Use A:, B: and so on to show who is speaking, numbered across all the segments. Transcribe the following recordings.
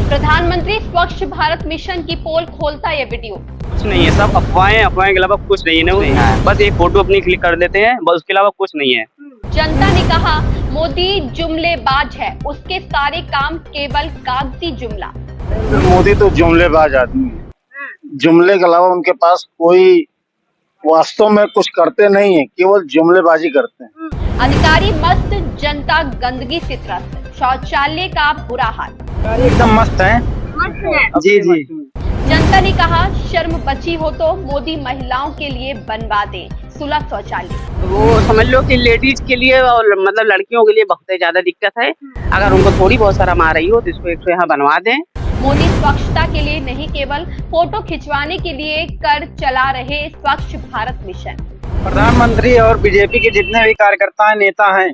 A: प्रधानमंत्री स्वच्छ भारत मिशन की पोल खोलता ये वीडियो।
B: कुछ नहीं है, सब अफवाहें अफवाहें के अलावा कुछ नहीं है। बस एक फोटो अपनी क्लिक कर देते हैं, बस उसके अलावा कुछ नहीं है।
A: जनता ने कहा मोदी जुमलेबाज है, उसके सारे काम केवल कागजी जुमला।
C: मोदी तो जुमलेबाज आदमी है। जुमले के अलावा उनके पास कोई वास्तव में कुछ करते नहीं है, केवल जुमलेबाजी करते हैं।
A: अधिकारी मस्त, जनता गंदगी से त्रस्त, शौचालय का बुरा हाल।
C: एकदम मस्त है। जी जी।
A: जनता ने कहा शर्म बची हो तो मोदी महिलाओं के लिए बनवा दे सुलभ शौचालय।
B: वो समझ लो कि लेडीज के लिए और मतलब लड़कियों के लिए बहुत ज्यादा दिक्कत है। अगर उनको थोड़ी बहुत शर्म आ रही हो तो इसको एक यहाँ बनवा दें।
A: मोदी स्वच्छता के लिए नहीं, केवल फोटो खिंचवाने के लिए कर चला रहे स्वच्छ भारत मिशन।
C: प्रधानमंत्री और बीजेपी के जितने भी कार्यकर्ता हैं, नेता हैं,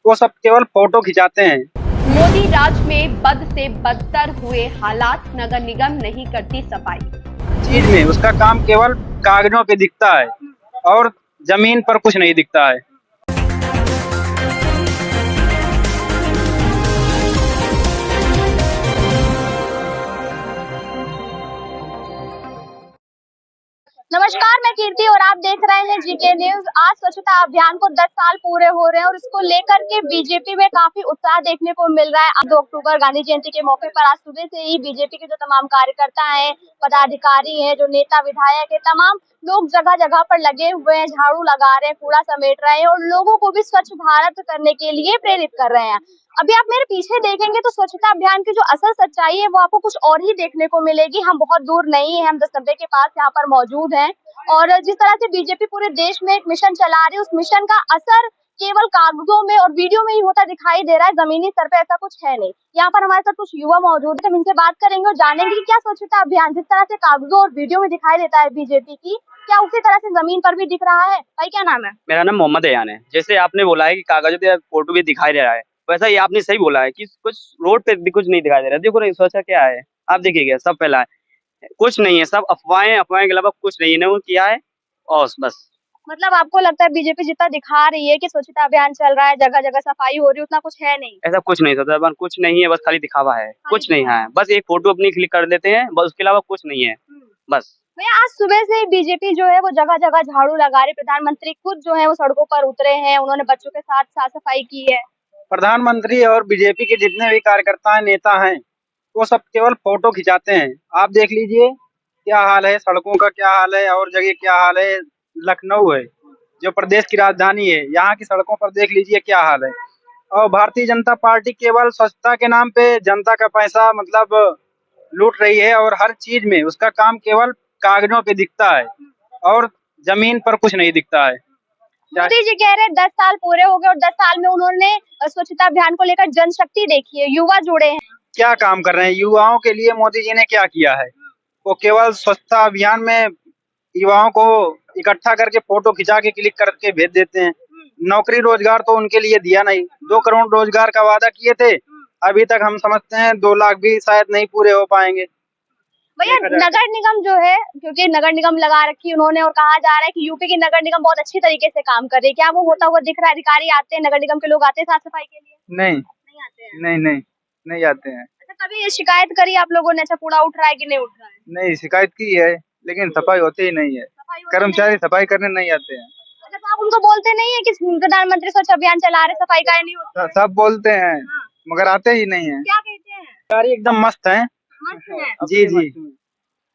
C: वो सब केवल फोटो खिंचाते हैं।
A: मोदी राज में बद से बदतर हुए हालात, नगर निगम नहीं करती सफाई।
C: चीज में उसका काम केवल कागजों पे दिखता है और जमीन पर कुछ नहीं दिखता है।
D: नमस्कार, मैं कीर्ति और आप देख रहे हैं जीके न्यूज। आज स्वच्छता अभियान को 10 साल पूरे हो रहे हैं और इसको लेकर के बीजेपी में काफी उत्साह देखने को मिल रहा है। अब 2 अक्टूबर गांधी जयंती के मौके पर आज सुबह से ही बीजेपी के जो तमाम कार्यकर्ता हैं, पदाधिकारी हैं, जो नेता विधायक है, तमाम लोग जगह जगह पर लगे हुए हैं, झाड़ू लगा रहे हैं, कूड़ा समेट रहे हैं और लोगों को भी स्वच्छ भारत करने के लिए प्रेरित कर रहे हैं। अभी आप मेरे पीछे देखेंगे तो स्वच्छता अभियान की जो असल सच्चाई है वो आपको कुछ और ही देखने को मिलेगी। हम बहुत दूर नहीं है, हम 10 के पास यहाँ पर मौजूद हैं और जिस तरह से बीजेपी पूरे देश में एक मिशन चला रही है, उस मिशन का असर केवल कागजों में और वीडियो में ही होता दिखाई दे रहा है। जमीनी स्तर पे ऐसा कुछ है नहीं। यहाँ पर हमारे साथ कुछ युवा मौजूद है, हम इनसे बात करेंगे और जानेंगे कि क्या स्वच्छता अभियान जिस तरह से कागजों और वीडियो में दिखाई देता है बीजेपी की, क्या उसी तरह से जमीन पर भी दिख रहा है। भाई क्या नाम है?
B: मेरा नाम मोहम्मद अयान है। जैसे आपने बोला है कि कागजों पे फोटो भी दिखाई दे रहा है, वैसा ही आपने सही बोला है कि कुछ रोड पे भी कुछ नहीं दिखाई दे रहा है। देखो नहीं, सोचा क्या है, आप देखिएगा सब फैला है, कुछ नहीं है, सब अफवाहें अफवाहें के अलावा कुछ नहीं है। किया है और बस।
D: मतलब आपको लगता है बीजेपी जितना दिखा रही है कि स्वच्छता अभियान चल रहा है, जगह जगह सफाई हो रही है, उतना कुछ है नहीं?
B: ऐसा कुछ नहीं सोचा, कुछ नहीं है, बस खाली दिखावा है, कुछ नहीं है। बस एक फोटो अपनी क्लिक कर देते हैं, बस उसके अलावा कुछ नहीं है। बस
D: भैया, आज सुबह से बीजेपी जो है वो जगह जगह झाड़ू लगा रही। प्रधानमंत्री खुद जो है वो सड़कों पर उतरे हैं, उन्होंने बच्चों के साथ साफ सफाई की है।
C: प्रधानमंत्री और बीजेपी के जितने भी कार्यकर्ता हैं, नेता हैं, वो सब केवल फोटो खिंचाते हैं। आप देख लीजिए क्या हाल है, सड़कों का क्या हाल है और जगह क्या हाल है। लखनऊ है जो प्रदेश की राजधानी है, यहाँ की सड़कों पर देख लीजिए क्या हाल है। और भारतीय जनता पार्टी केवल स्वच्छता के नाम पे जनता का पैसा मतलब लूट रही है और हर चीज में उसका काम केवल कागजों पे दिखता है और जमीन पर कुछ नहीं दिखता है।
D: मोदी जी कह रहे हैं 10 साल पूरे हो गए और 10 साल में उन्होंने स्वच्छता अभियान को लेकर जनशक्ति देखी है, युवा जुड़े हैं।
C: क्या काम कर रहे हैं युवाओं के लिए? मोदी जी ने क्या किया है? वो केवल स्वच्छता अभियान में युवाओं को इकट्ठा करके फोटो खिंचा के क्लिक करके भेज देते हैं। नौकरी रोजगार तो उनके लिए दिया नहीं। 2 करोड़ रोजगार का वादा किए थे, अभी तक हम समझते हैं 2 लाख भी शायद नहीं पूरे हो पाएंगे।
D: भैया, नगर निगम जो है, क्योंकि नगर निगम लगा रखी उन्होंने और कहा जा रहा है कि यूपी की नगर निगम बहुत अच्छी तरीके से काम कर रही है, क्या वो होता हुआ दिख रहा है? अधिकारी आते हैं, नगर निगम के लोग आते हैं साफ सफाई के लिए?
C: नहीं
D: आते हैं।
C: नहीं आते हैं।
D: अच्छा, कभी शिकायत करी आप लोगों ने? अच्छा, कूड़ा उठ रहा है कि नहीं उठ रहा है?
C: नहीं, शिकायत की है लेकिन सफाई होती ही नहीं है। कर्मचारी सफाई करने नहीं आते हैं।
D: अच्छा, तो आप उनको बोलते नहीं है कि प्रधानमंत्री स्वच्छ अभियान चला रहे, सफाई का नहीं होता?
C: सब बोलते हैं मगर आते ही नहीं है।
D: क्या कहते हैं?
C: कर्मचारी एकदम मस्त है।
D: मस्त है।
C: जी जी,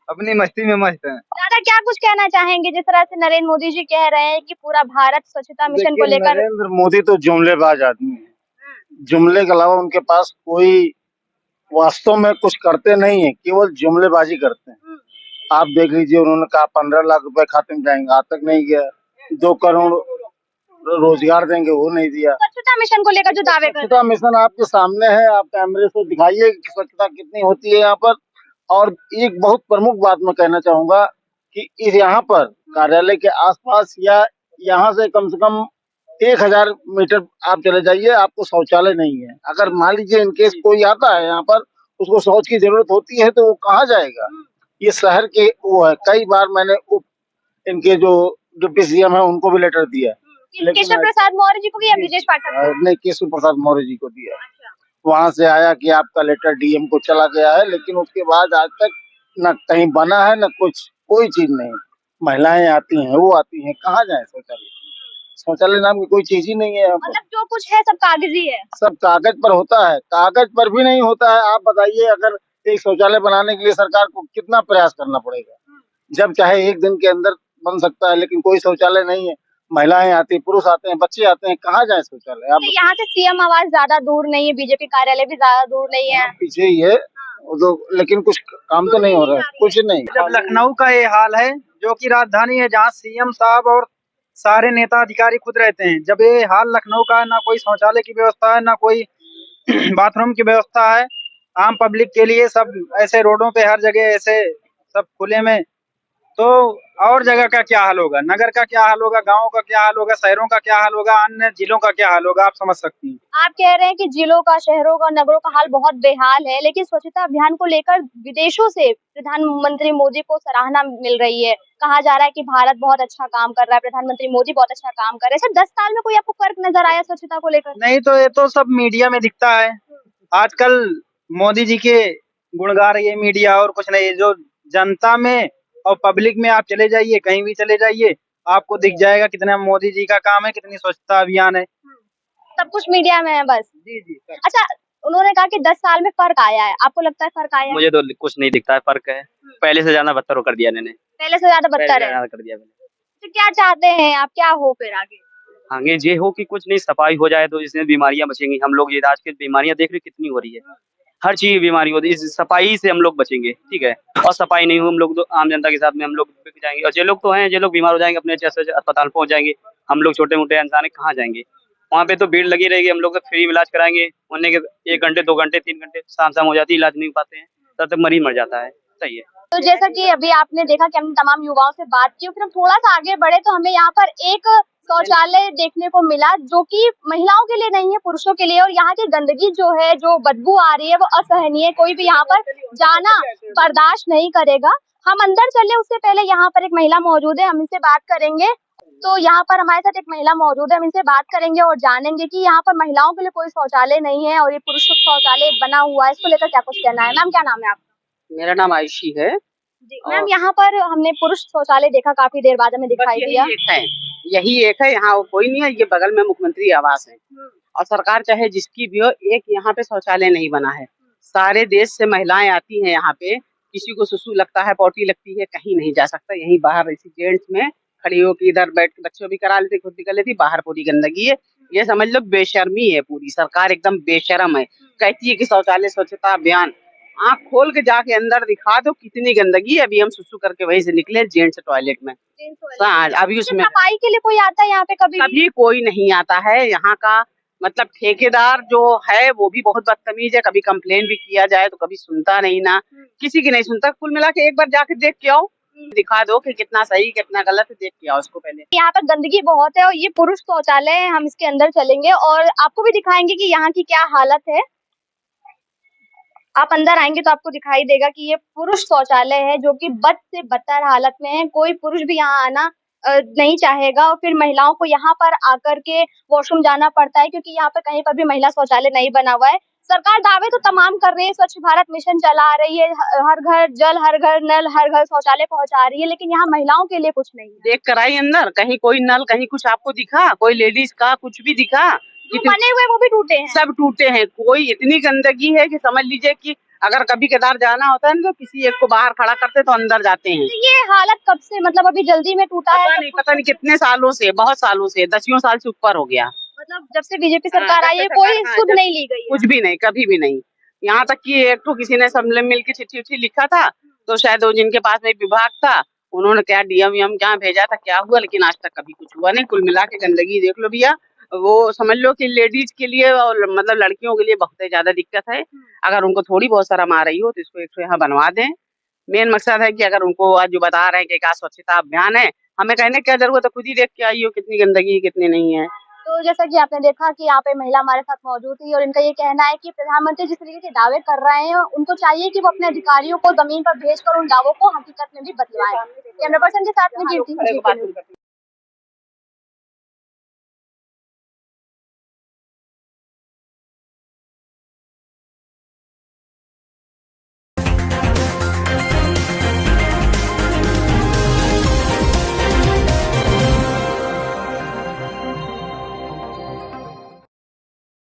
C: अपनी मस्ती में मस्त है।
D: दादा, क्या कुछ कहना चाहेंगे जिस तरह से नरेंद्र मोदी जी कह रहे हैं कि पूरा भारत स्वच्छता मिशन को लेकर?
C: नरेंद्र मोदी तो जुमलेबाज आदमी है। जुमले के अलावा उनके पास कोई वास्तव में कुछ करते नहीं है, केवल जुमलेबाजी करते हैं। आप देख लीजिए, उन्होंने कहा 15 लाख रुपए खाते में जाएंगे, आज तक नहीं गया। 2 करोड़ रोजगार देंगे, वो नहीं दिया।
D: स्वच्छता मिशन को लेकर जो दावे कर
C: स्वच्छता मिशन आपके सामने है, आप कैमरे से दिखाइए कि स्वच्छता कितनी होती है यहाँ पर। और एक बहुत प्रमुख बात मैं कहना चाहूंगा कि इस यहाँ पर कार्यालय के आसपास या यहाँ से कम 1000 मीटर आप चले जाइए, आपको शौचालय नहीं है। अगर मान लीजिए इनकेस कोई आता है यहाँ पर, उसको शौच की जरूरत होती है तो वो कहाँ जाएगा? ये शहर के वो है। कई बार मैंने इनके जो डिप्टी सीएम है उनको भी लेटर दिया,
D: केशव प्रसाद मौर्य जी को या ब्रिजेश पाठक?
C: नहीं, केशव प्रसाद मौर्य जी को दिया।
E: वहां से आया कि आपका लेटर डीएम को चला गया है, लेकिन उसके बाद आज तक न कहीं बना है न कुछ, कोई चीज नहीं। महिलाएं आती हैं, वो आती हैं, कहाँ जाए शौचालय? शौचालय नाम की कोई चीज ही नहीं है यहाँ पर।
D: मतलब जो कुछ है सब कागजी है।
E: सब कागज पर होता है, कागज पर भी नहीं होता है। आप बताइए, अगर एक शौचालय बनाने के लिए सरकार को कितना प्रयास करना पड़ेगा? जब चाहे एक दिन के अंदर बन सकता है, लेकिन कोई शौचालय नहीं है। महिलाएं आती, पुरुष आते हैं, बच्चे आते हैं, कहाँ जाए शौचालय? आप
D: तो यहाँ से सीएम आवास ज्यादा दूर नहीं है, बीजेपी कार्यालय भी ज्यादा दूर नहीं है।
E: पीछे ही है तो, लेकिन कुछ काम तो नहीं हो रहा है, कुछ नहीं।
C: जब लखनऊ का ये हाल है, जो कि राजधानी है, जहाँ सीएम साहब और सारे नेता अधिकारी खुद रहते हैं, जब ये हाल लखनऊ का, ना कोई शौचालय की व्यवस्था है, ना कोई बाथरूम की व्यवस्था है आम पब्लिक के लिए, सब ऐसे रोडों पे हर जगह ऐसे सब खुले में, तो और जगह का क्या हाल होगा? नगर का क्या हाल होगा? गाँव का क्या हाल होगा? शहरों का क्या हाल होगा? अन्य जिलों का क्या हाल होगा? आप समझ सकती हैं।
D: आप कह रहे हैं कि जिलों का, शहरों का, नगरों का हाल बहुत बेहाल है, लेकिन स्वच्छता अभियान को लेकर विदेशों से प्रधानमंत्री मोदी को सराहना मिल रही है। कहा जा रहा है कि भारत बहुत अच्छा काम कर रहा है, प्रधानमंत्री मोदी बहुत अच्छा काम कर रहे हैं। सर 10 साल में कोई आपको फर्क नजर आया स्वच्छता को लेकर?
C: नहीं, तो ये तो सब मीडिया में दिखता है। आजकल मोदी जी के गुण गा रही है मीडिया, और कुछ नहीं। जो जनता में और पब्लिक में आप चले जाइए, कहीं भी चले जाइए, आपको दिख जाएगा कितना मोदी जी का काम है, कितनी स्वच्छता अभियान है।
D: सब कुछ मीडिया में है बस।
C: जी जी सर।
D: अच्छा, उन्होंने कहा कि 10 साल में फर्क आया है, आपको लगता है फर्क आया है?
B: मुझे तो कुछ नहीं दिखता है फर्क है। पहले से ज्यादा बदतर कर दिया इन्होंने,
D: पहले से ज्यादा
B: पहले
D: बदतर
B: से
D: है।
B: ज्यादा कर दिया मैंने।
D: तो क्या चाहते हैं आप, क्या हो फिर आगे?
B: आगे ये हो कि कुछ नहीं, सफाई हो जाए तो इसमें बीमारियां बचेंगी। हम लोग ये आज की बीमारियां देख रहे कितनी हो रही है, हर चीज की बीमारी होती है। इस सफाई से हम लोग बचेंगे, ठीक है। और सफाई नहीं हो, हम लोग तो आम जनता के साथ में हम लोग बिक जाएंगे। और जो लोग तो हैं, जो लोग बीमार हो जाएंगे, अपने अच्छे से अस्पताल पहुंच जाएंगे। हम लोग छोटे मोटे इंसान कहाँ जाएंगे? वहाँ पे तो भीड़ लगी रहेगी। हम लोग तो फ्री इलाज कराएंगे, उन्हें के 1 घंटे 2 घंटे 3 घंटे शाम हो जाती है, इलाज नहीं हो पाते हैं, तब तक मरीज मर जाता है। सही है।
D: तो जैसा कि अभी आपने देखा कि हमने तमाम युवाओं से बात की, फिर हम थोड़ा सा आगे बढ़े तो हमें यहाँ पर एक शौचालय देखने को मिला जो कि महिलाओं के लिए नहीं है, पुरुषों के लिए। और यहाँ की गंदगी जो है, जो बदबू आ रही है, वो असहनीय है। कोई भी यहाँ पर जाना बर्दाश्त नहीं करेगा। हम अंदर चले उससे पहले यहाँ पर एक महिला मौजूद है, हम इनसे बात करेंगे। तो यहाँ पर हमारे साथ एक महिला मौजूद है, हम इनसे बात करेंगे और जानेंगे कि यहाँ पर महिलाओं के लिए कोई शौचालय नहीं है और ये पुरुषों का शौचालय बना हुआ है, इसको लेकर क्या कुछ कहना है। मैम, क्या नाम है आपका?
F: मेरा नाम आयुषी है।
D: जी मैम, यहाँ पर हमने पुरुष शौचालय देखा, काफी देर बाद हमें दिखाई दिया।
F: यही एक है, यहाँ कोई नहीं है। ये बगल में मुख्यमंत्री आवास है और सरकार चाहे जिसकी भी हो, एक यहाँ पे शौचालय नहीं बना है। सारे देश से महिलाएं आती हैं यहाँ पे, किसी को सुसु लगता है, पॉटी लगती है, कहीं नहीं जा सकता। यहीं बाहर इसी जेंट्स में खड़ी होकर इधर बैठ के बच्चों भी करा लेती, खुद भी कर लेती। बाहर पूरी गंदगी है, ये समझ लो बेशर्मी है। पूरी सरकार एकदम बेशर्म है। कहती है कि शौचालय स्वच्छता अभियान, आँख खोल के जाके अंदर दिखा दो कितनी गंदगी है। अभी हम सुसु करके वहीं से निकले जेंट्स टॉयलेट में। अभी उसमें
D: सफाई के लिए कोई आता है यहाँ पे? कभी
F: कोई नहीं आता है। यहाँ का मतलब ठेकेदार जो है वो भी बहुत बदतमीज है। कभी कंप्लेन भी किया जाए तो कभी सुनता नहीं, ना किसी की नहीं सुनता। कुल मिला के एक बार जाके देख के आओ, दिखा दो कि कितना सही कितना गलत है, देख के आओ उसको पहले।
D: यहाँ पर गंदगी बहुत है और ये पुरुष शौचालय है। हम इसके अंदर चलेंगे और आपको भी दिखाएंगे कि यहाँ की क्या हालत है। आप अंदर आएंगे तो आपको दिखाई देगा कि ये पुरुष शौचालय है जो कि बद से बदतर हालत में है। कोई पुरुष भी यहाँ आना नहीं चाहेगा और फिर महिलाओं को यहाँ पर आकर के वॉशरूम जाना पड़ता है, क्योंकि यहाँ पर कहीं पर भी महिला शौचालय नहीं बना हुआ है। सरकार दावे तो तमाम कर रही है, स्वच्छ भारत मिशन चला रही है, हर घर जल, हर घर नल, हर घर शौचालय पहुंचा रही है, लेकिन यहाँ महिलाओं के लिए कुछ नहीं है।
F: देख कर आई अंदर, कहीं कोई नल, कहीं कुछ आपको दिखा? कोई लेडीज का कुछ भी दिखा?
D: जो बने हुए वो भी टूटे हैं,
F: सब टूटे हैं। कोई इतनी गंदगी है कि समझ लीजिए कि अगर कभी कदार जाना होता है ना, तो किसी एक को बाहर खड़ा करते तो अंदर जाते हैं।
D: तो ये हालत कब से, मतलब अभी जल्दी में टूटा है?
F: पता नहीं कितने सालों से, बहुत सालों से, 10 साल से ऊपर हो गया।
D: मतलब जब से बीजेपी सरकार आई है कोई सुध नहीं ली गई है?
F: कुछ भी नहीं, कभी भी नहीं। यहाँ तक कि एक तो किसी ने सब मिल के चिट्ठी उठी लिखा था, तो शायद वो जिनके पास में विभाग था उन्होंने क्या डीएम क्या भेजा था, क्या हुआ, लेकिन आज तक कभी कुछ हुआ नहीं। कुल मिला के गंदगी देख लो भैया, वो समझ लो कि लेडीज के लिए और मतलब लड़कियों के लिए बहुत ही ज्यादा दिक्कत है। अगर उनको थोड़ी बहुत शर्म आ रही हो तो इसको 100 यहाँ बनवा दें। मेन मकसद है कि अगर उनको आज जो बता रहे हैं कि क्या स्वच्छता अभियान है, हमें कहने क्या जरूरत है, खुद ही देख के आई हो कितनी गंदगी कितनी नहीं है।
D: तो जैसा कि आपने देखा कि यहाँ पे महिला हमारे साथ मौजूद थी और इनका ये कहना है कि प्रधानमंत्री जिस तरीके के दावे कर रहे हैं, उनको चाहिए कि वो अपने अधिकारियों को जमीन पर भेजकर उन दावों को हकीकत में भी बतलाएं। कैमरा पर्सन के साथ में कीर्ति।